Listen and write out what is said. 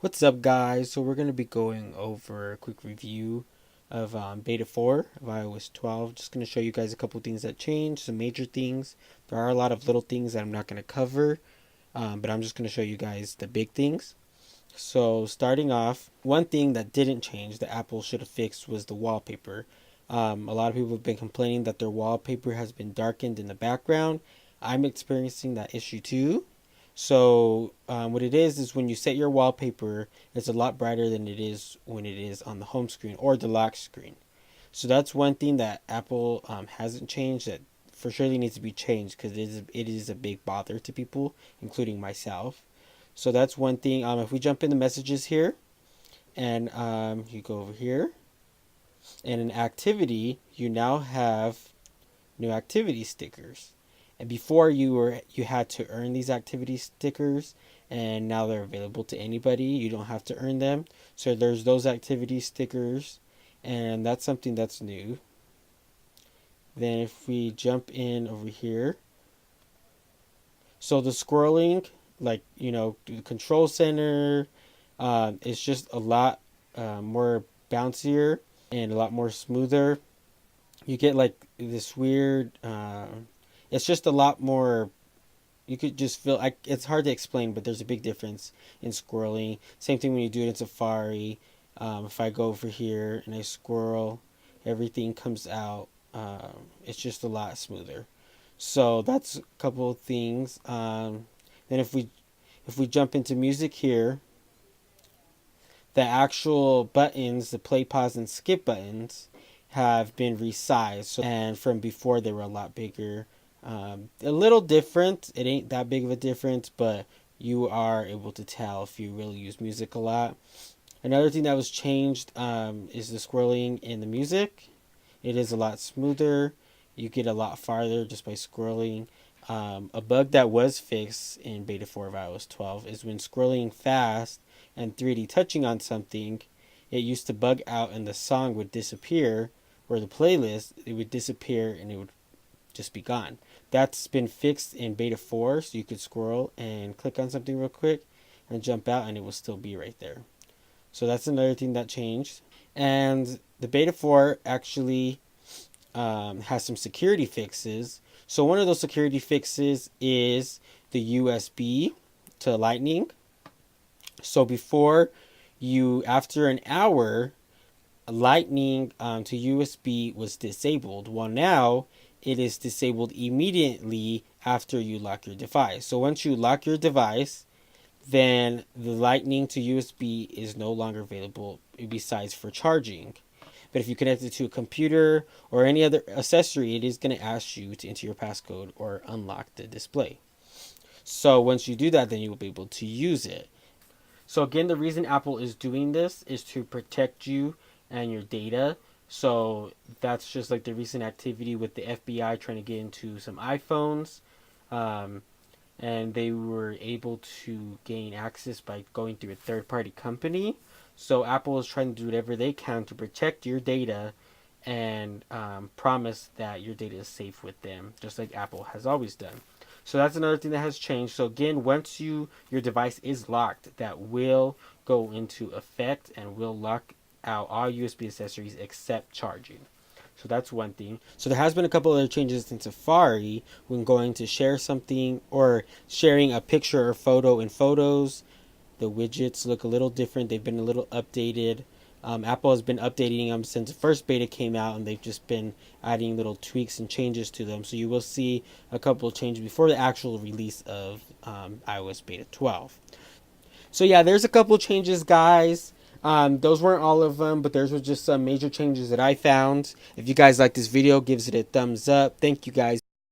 What's up, guys? So we're going to be going over a quick review of beta 4 of iOS 12. Just going to show you guys a couple things that changed, some major things. There are a lot of little things that I'm not going to cover, but I'm just going to show you guys the big things. So starting off, one thing that didn't change that Apple should have fixed was the wallpaper. A lot of people have been complaining that their wallpaper has been darkened in the background. I'm experiencing that issue too. So what it is when you set your wallpaper, it's a lot brighter than it is when it is on the home screen or the lock screen. So that's one thing that Apple hasn't changed that for sure needs to be changed because it is a big bother to people, including myself. So that's one thing. If we jump in the messages here and you go over here and in activity, you now have new activity stickers. And before you had to earn these activity stickers, and now they're available to anybody. You don't have to earn them. So there's those activity stickers, and that's something that's new. Then if we jump in over here, so the scrolling, like the control center, it's just a lot more bouncier and a lot more smoother. You get like this weird. It's just a lot more. You could just feel. It's hard to explain, but there's a big difference in scrolling. Same thing when you do it in Safari. If I go over here and I scroll, everything comes out. It's just a lot smoother. So that's a couple of things. Then if we jump into music here, the actual buttons, the play, pause, and skip buttons, have been resized. And from before, they were a lot bigger. A little different. It ain't that big of a difference, but you are able to tell if you really use music a lot. Another thing that was changed is the scrolling in the music. It is a lot smoother. You get a lot farther just by scrolling. A bug that was fixed in beta 4 of iOS 12 is when scrolling fast and 3D touching on something, it used to bug out and the song would disappear, or the playlist, it would disappear and it would just be gone. That's been fixed in beta 4, so you could scroll and click on something real quick and jump out and it will still be right there. So that's another thing that changed. And the beta 4 actually has some security fixes. So one of those security fixes is the USB to Lightning. So before after an hour, Lightning to USB was disabled. Well, now it is disabled immediately after you lock your device. So once you lock your device, then the Lightning to USB is no longer available besides for charging. But if you connect it to a computer or any other accessory, it is going to ask you to enter your passcode or unlock the display. So once you do that, then you will be able to use it. So again, the reason Apple is doing this is to protect you and your data. So that's just like the recent activity with the FBI trying to get into some iPhones. And they were able to gain access by going through a third-party company. So Apple is trying to do whatever they can to protect your data and promise that your data is safe with them, just like Apple has always done. So that's another thing that has changed. So again, once your device is locked, that will go into effect and will lock out all USB accessories except charging. So that's one thing. So there has been a couple other changes in Safari when going to share something or sharing a picture or photo in Photos. The widgets look a little different. They've been a little updated. Apple has been updating them since the first beta came out, and they've just been adding little tweaks and changes to them. So you will see a couple of changes before the actual release of iOS beta 12. So yeah, there's a couple of changes, guys. Those weren't all of them, but those were just some major changes that I found. If you guys like this video, gives it a thumbs up. Thank you, guys.